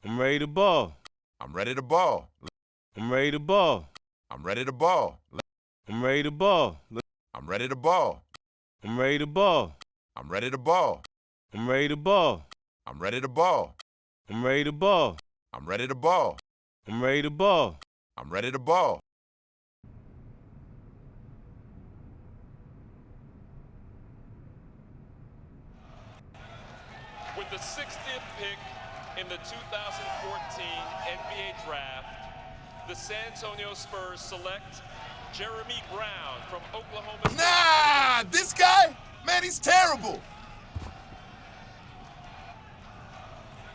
I'm ready to ball. I'm ready to ball. I'm ready to ball. I'm ready to ball. I'm ready to ball. I'm ready to ball. I'm ready to ball. I'm ready to ball. I'm ready to ball. I'm ready to ball. I'm ready to ball. I'm ready to ball. I'm ready to ball. I'm ready to ball. With the 60th pick in the 2014 NBA Draft, the San Antonio Spurs select Jeremy Brown from Oklahoma State. Nah, this guy? Man, he's terrible.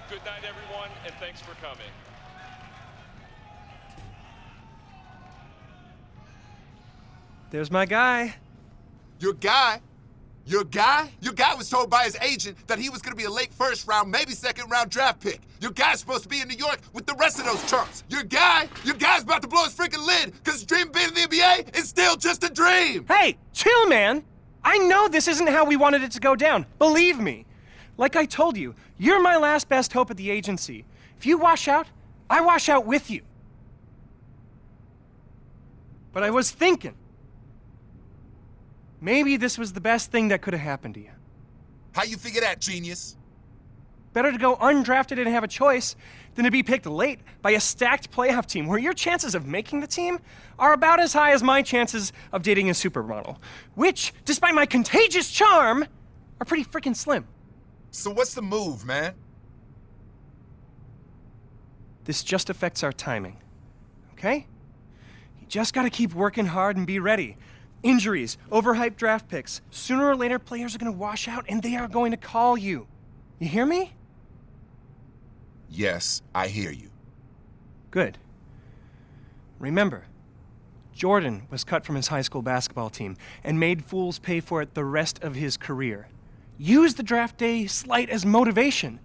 Good night, everyone, and thanks for coming. There's my guy. Your guy? Your guy? Your guy was told by his agent that he was going to be a late first round, maybe second round draft pick. Your guy's supposed to be in New York with the rest of those chumps. Your guy's about to blow his freaking lid because his dream of being in the NBA is still just a dream. Hey, chill, man. I know this isn't how we wanted it to go down. Believe me. Like I told you, you're my last best hope at the agency. If you wash out, I wash out with you. But I was thinking, maybe this was the best thing that could have happened to you. How you figure that, genius? Better to go undrafted and have a choice than to be picked late by a stacked playoff team where your chances of making the team are about as high as my chances of dating a supermodel, which, despite my contagious charm, are pretty freaking slim. So what's the move, man? This just affects our timing, okay? You just gotta keep working hard and be ready. Injuries, overhyped draft picks. Sooner or later, players are gonna wash out and they are going to call you. You hear me? Yes, I hear you. Good. Remember, Jordan was cut from his high school basketball team and made fools pay for it the rest of his career. Use the draft day slight as motivation,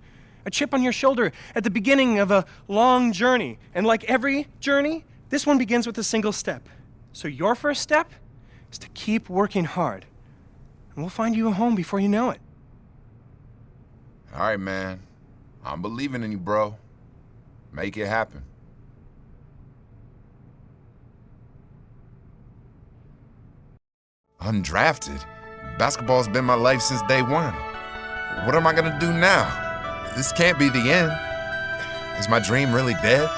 a chip on your shoulder at the beginning of a long journey. And like every journey, this one begins with a single step. So your first step is to keep working hard. And we'll find you a home before you know it. All right, man. I'm believing in you, bro. Make it happen. Undrafted? Basketball's been my life since day one. What am I gonna do now? This can't be the end. Is my dream really dead?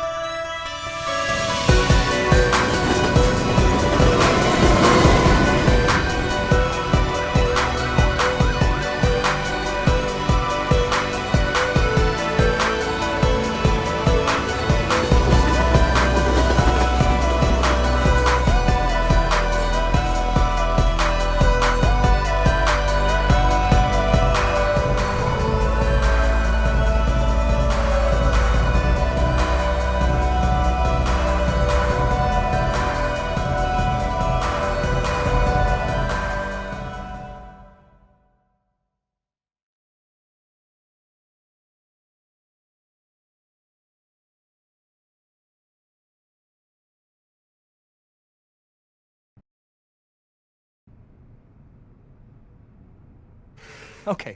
Okay.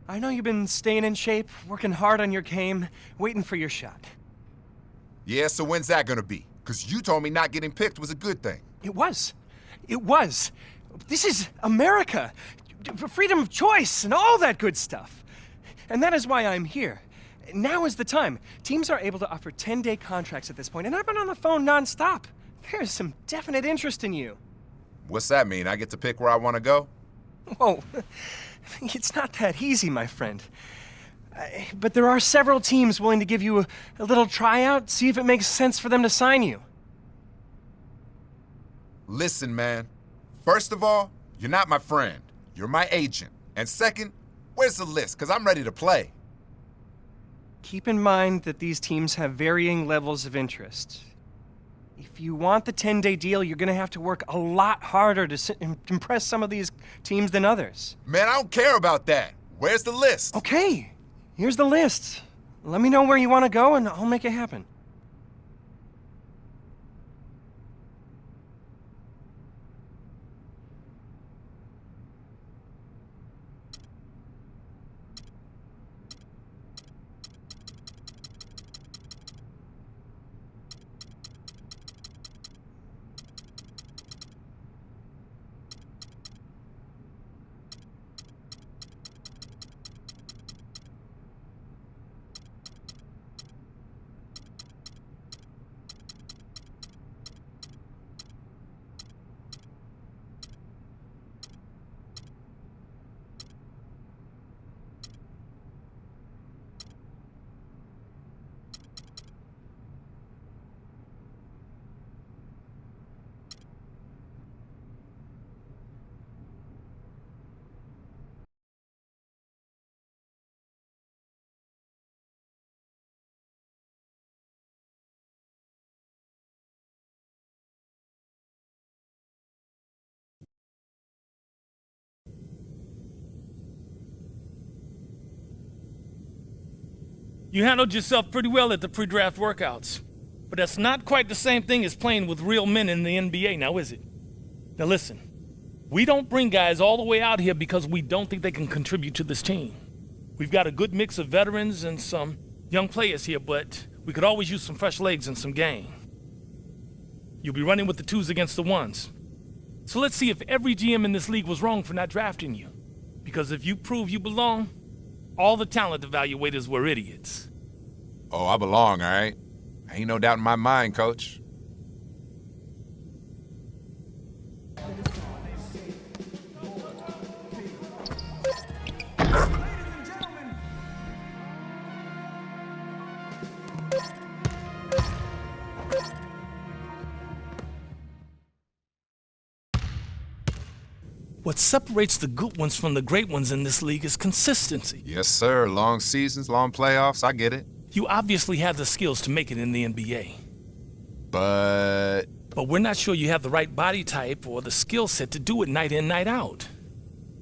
I know you've been staying in shape, working hard on your game, waiting for your shot. Yeah, so when's that gonna be? Because you told me not getting picked was a good thing. It was. It was. This is America. Freedom of choice and all that good stuff. And that is why I'm here. Now is the time. Teams are able to offer 10-day contracts at this point, and I've been on the phone nonstop. There's some definite interest in you. What's that mean? I get to pick where I want to go? Whoa. It's not that easy, my friend. But there are several teams willing to give you a little tryout, see if it makes sense for them to sign you. Listen, man. First of all, you're not my friend. You're my agent. And second, where's the list? Because I'm ready to play. Keep in mind that these teams have varying levels of interest. If you want the 10-day deal, you're going to have to work a lot harder to impress some of these teams than others. Man, I don't care about that. Where's the list? Okay, here's the list. Let me know where you want to go, and I'll make it happen. You handled yourself pretty well at the pre-draft workouts. But that's not quite the same thing as playing with real men in the NBA, now is it? Now listen, we don't bring guys all the way out here because we don't think they can contribute to this team. We've got a good mix of veterans and some young players here, but we could always use some fresh legs and some game. You'll be running with the 2s against the 1s. So let's see if every GM in this league was wrong for not drafting you. Because if you prove you belong, all the talent evaluators were idiots. Oh, I belong, all right? Ain't no doubt in my mind, Coach. What separates the good ones from the great ones in this league is consistency. Yes, sir. Long seasons, long playoffs. I get it. You obviously have the skills to make it in the NBA. But we're not sure you have the right body type or the skill set to do it night in, night out.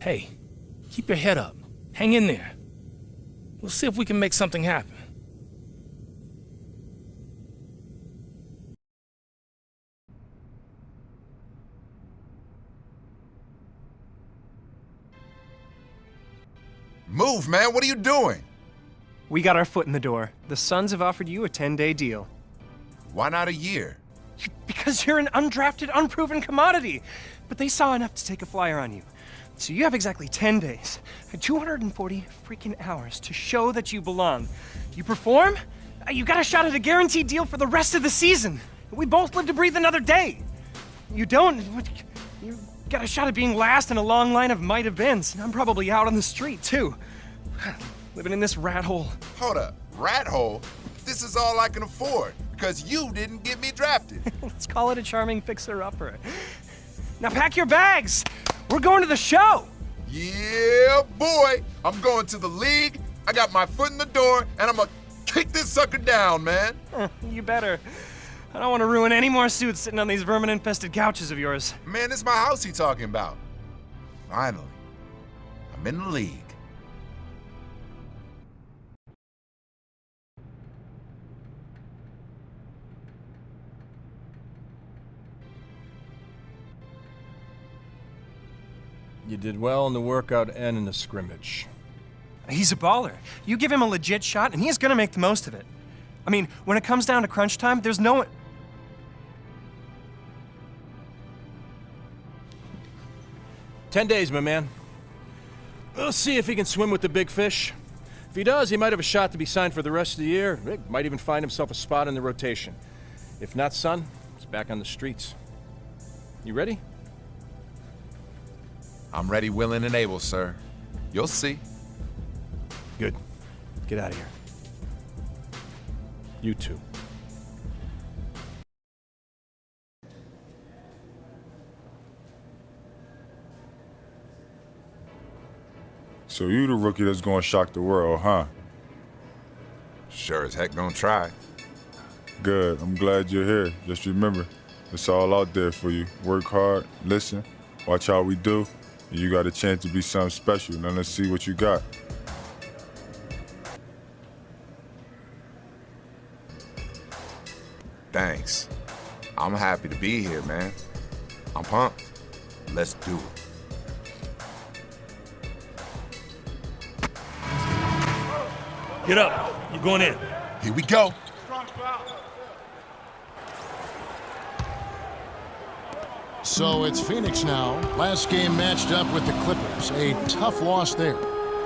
Hey, keep your head up. Hang in there. We'll see if we can make something happen. move, man. What are you doing? We got our foot in the door. The Suns have offered you a 10-day deal. Why not a year? Because you're an undrafted, unproven commodity. But they saw enough to take a flyer on you. So you have exactly 10 days, 240 freaking hours to show that you belong. You perform, you got a shot at a guaranteed deal for the rest of the season. We both live to breathe another day. You don't, you got a shot at being last in a long line of might have beens, and I'm probably out on the street too. Living in this rat hole. Hold up, rat hole? This is all I can afford, because you didn't get me drafted. Let's call it a charming fixer-upper. Now pack your bags. We're going to the show. Yeah, boy. I'm going to the league. I got my foot in the door, and I'm gonna kick this sucker down, man. You better. I don't want to ruin any more suits sitting on these vermin-infested couches of yours. Man, this is my house he talking about. Finally, I'm in the league. You did well in the workout and in the scrimmage. He's a baller. You give him a legit shot, and he's gonna make the most of it. I mean, when it comes down to crunch time, there's no one... 10 days, my man. We'll see if he can swim with the big fish. If he does, he might have a shot to be signed for the rest of the year. He might even find himself a spot in the rotation. If not, son, he's back on the streets. You ready? I'm ready, willing, and able, sir. You'll see. Good. Get out of here. You too. So you the rookie that's gonna shock the world, huh? Sure as heck gonna try. Good, I'm glad you're here. Just remember, it's all out there for you. Work hard, listen, watch how we do, and you got a chance to be something special. Now let's see what you got. Thanks. I'm happy to be here, man. I'm pumped. Let's do it. Get up. You're going in. Here we go. So it's Phoenix now. Last game matched up with the Clippers. A tough loss there.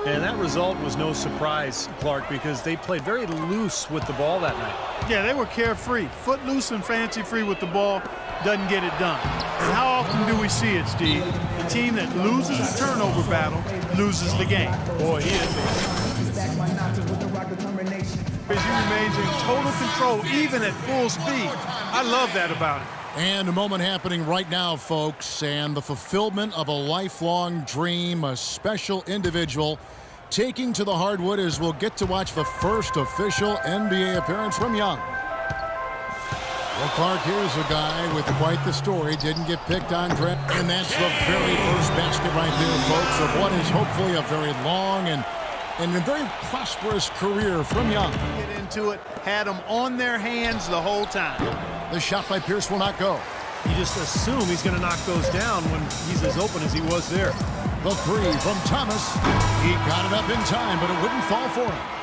And that result was no surprise, Clark, because they played very loose with the ball that night. Yeah, they were carefree. Footloose and fancy-free with the ball doesn't get it done. And how often do we see it, Steve? The team that loses the turnover battle loses the game. Boy, he is. He remains in total control, even at full speed. I love that about him. And a moment happening right now, folks, and the fulfillment of a lifelong dream, a special individual taking to the hardwood as we'll get to watch the first official NBA appearance from Young. Well, Clark, here's a guy with quite the story. Didn't get picked on draft. And that's the very first basket right there, folks, of what is hopefully a very long and and a very prosperous career from Young. Get into it, had them on their hands the whole time. The shot by Pierce will not go. You just assume he's going to knock those down when he's as open as he was there. The three from Thomas. He got it up in time, but it wouldn't fall for him.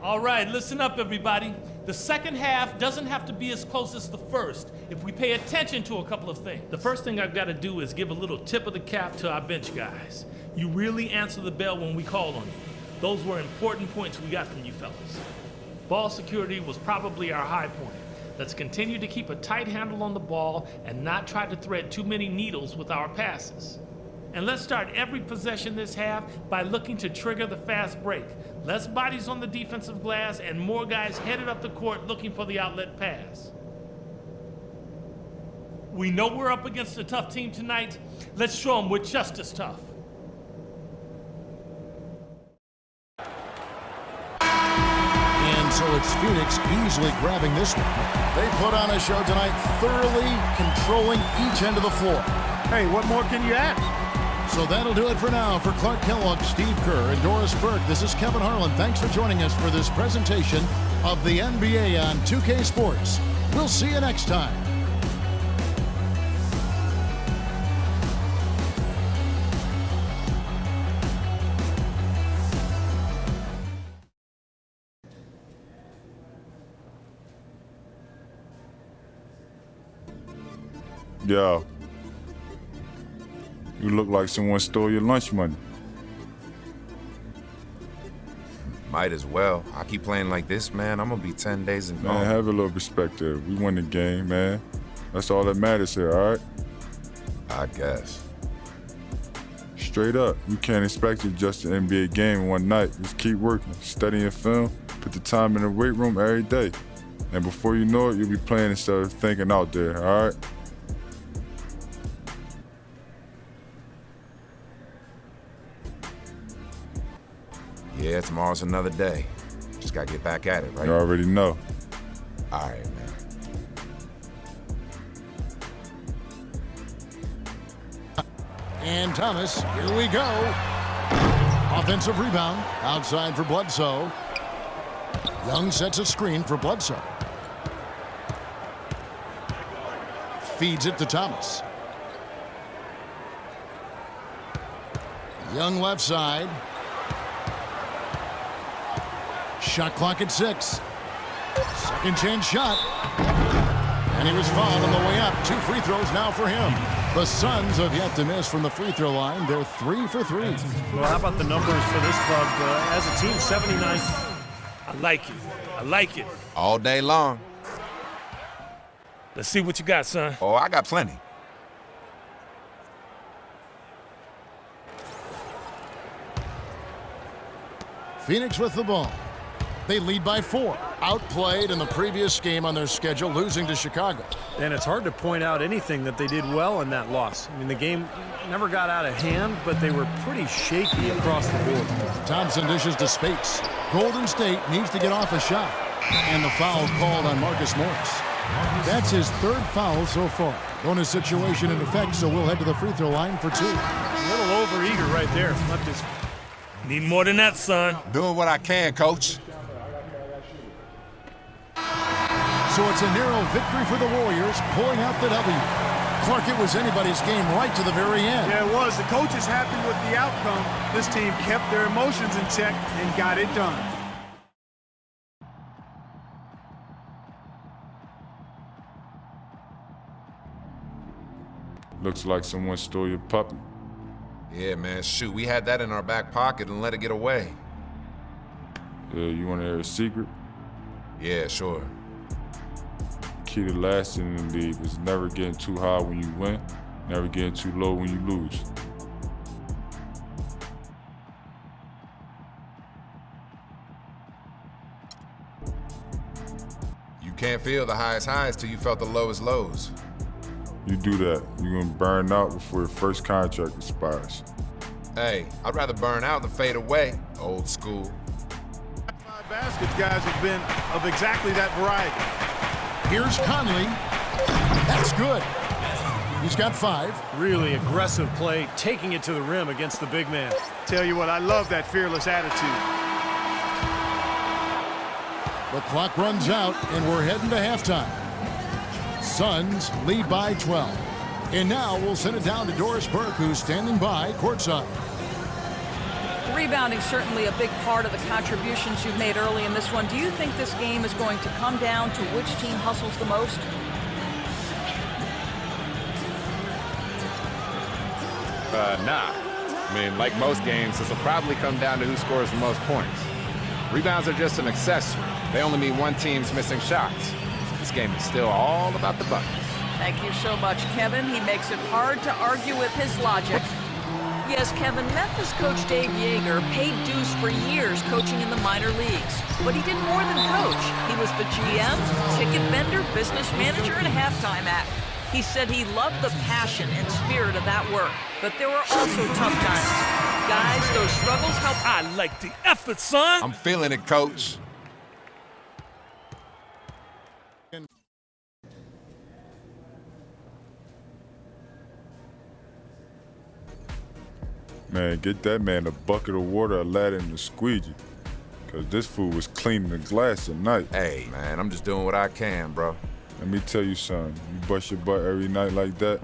All right, listen up, everybody. The second half doesn't have to be as close as the first if we pay attention to a couple of things. The first thing I've got to do is give a little tip of the cap to our bench guys. You really answer the bell when we call on you. Those were important points we got from you fellas. Ball security was probably our high point. Let's continue to keep a tight handle on the ball and not try to thread too many needles with our passes. And let's start every possession this half by looking to trigger the fast break. Less bodies on the defensive glass and more guys headed up the court looking for the outlet pass. We know we're up against a tough team tonight. Let's show them we're just as tough. And so it's Phoenix easily grabbing this one. They put on a show tonight, thoroughly controlling each end of the floor. Hey, what more can you ask? So that'll do it for now. For Clark Kellogg, Steve Kerr, and Doris Burke, this is Kevin Harlan. Thanks for joining us for this presentation of the NBA on 2K Sports. We'll see you next time. Yo. You look like someone stole your lunch money. Might as well. I keep playing like this, man. I'm gonna be 10 days and Man, gone. have a little respect there. We won the game, man. That's all that matters here, all right? I guess. Straight up, you can't expect to just an NBA game in one night. Just keep working, studying film, put the time in the weight room every day. And before you know it, you'll be playing instead of thinking out there, all right? Yeah, tomorrow's another day. Just gotta get back at it, right? You already know. All right, man. And Thomas, here we go. Offensive rebound, outside for Bledsoe. Young sets a screen for Bledsoe. Feeds it to Thomas. Young left side. Shot clock at 6. Second chance shot. And he was fouled on the way up. 2 free throws now for him. The Suns have yet to miss from the free throw line. They're 3 for 3. Well, how about the numbers for this club? As a team, 79. I like it. I like it. All day long. Let's see what you got, son. Oh, I got plenty. Phoenix with the ball. They lead by 4. Outplayed in the previous game on their schedule, losing to Chicago. And it's hard to point out anything that they did well in that loss. I mean, the game never got out of hand, but they were pretty shaky across the board. Thompson dishes to Spates. Golden State needs to get off a shot. And the foul called on Marcus Morris. That's his 3rd foul so far. Bonus situation in effect, so we'll head to the free throw line for 2. A little overeager right there. Left his... Need more than that, son. Doing what I can, coach. So it's a narrow victory for the Warriors, pulling out the W. Clark, it was anybody's game right to the very end. Yeah, it was. The coach is happy with the outcome. This team kept their emotions in check and got it done. Looks like someone stole your puppy. Yeah, man, shoot. We had that in our back pocket and let it get away. Yeah, you want to hear a secret? Yeah, sure. Key to lasting in the league is never getting too high when you win, never getting too low when you lose. You can't feel the highest highs till you felt the lowest lows. You do that, you're gonna burn out before your first contract expires. Hey, I'd rather burn out than fade away. Old school. 5 baskets guys have been of exactly that variety. Here's Conley. That's good. He's got 5. Really aggressive play, taking it to the rim against the big man. Tell you what, I love that fearless attitude. The clock runs out, and we're heading to halftime. Suns lead by 12. And now we'll send it down to Doris Burke, who's standing by courtside. Rebounding certainly a big part of the contributions you've made early in this one. Do you think this game is going to come down to which team hustles the most? Nah. I mean, like most games, this will probably come down to who scores the most points. Rebounds are just an accessory. They only mean one team's missing shots. This game is still all about the buckets. Thank you so much, Kevin. He makes it hard to argue with his logic. Yes, Kevin, Memphis coach Dave Yeager paid dues for years coaching in the minor leagues. But he did more than coach. He was the GM, ticket vendor, business manager, and halftime act. He said he loved the passion and spirit of that work. But there were also tough times. Guys, those struggles help. I like the effort, son. I'm feeling it, coach. Man, get that man a bucket of water, Aladdin, and a squeegee. Because this fool was cleaning the glass at night. Hey, man, I'm just doing what I can, bro. Let me tell you something. You bust your butt every night like that,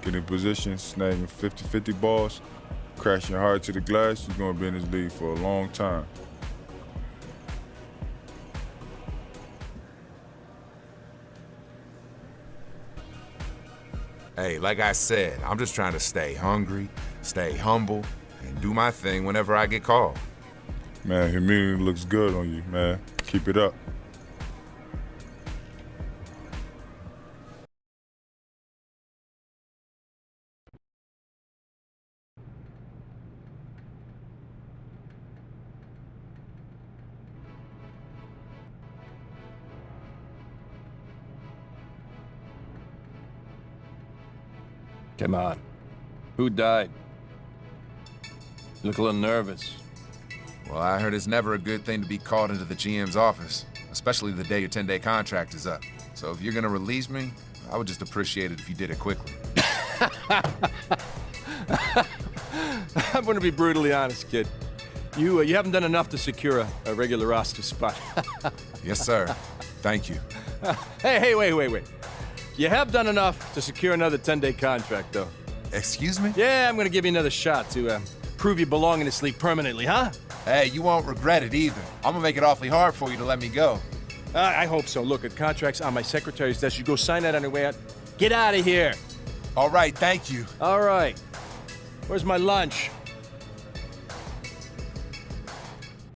get in position, snagging 50-50 balls, crashing hard to the glass, you're going to be in this league for a long time. Hey, like I said, I'm just trying to stay hungry, stay humble, and do my thing whenever I get called. Man, humility looks good on you, man. Keep it up. Come on. Who died? You look a little nervous. Well, I heard it's never a good thing to be called into the GM's office, especially the day your 10-day contract is up. So if you're gonna release me, I would just appreciate it if you did it quickly. I'm gonna be brutally honest, kid. You haven't done enough to secure a regular roster spot. Yes, sir. Thank you. Hey, wait. You have done enough to secure another 10-day contract, though. Excuse me? Yeah, I'm gonna give you another shot to prove you belong in this league permanently, huh? Hey, you won't regret it either. I'm gonna make it awfully hard for you to let me go. I hope so. Look, the contract's on my secretary's desk. You go sign that on your way out. Get out of here. All right, thank you. All right. Where's my lunch?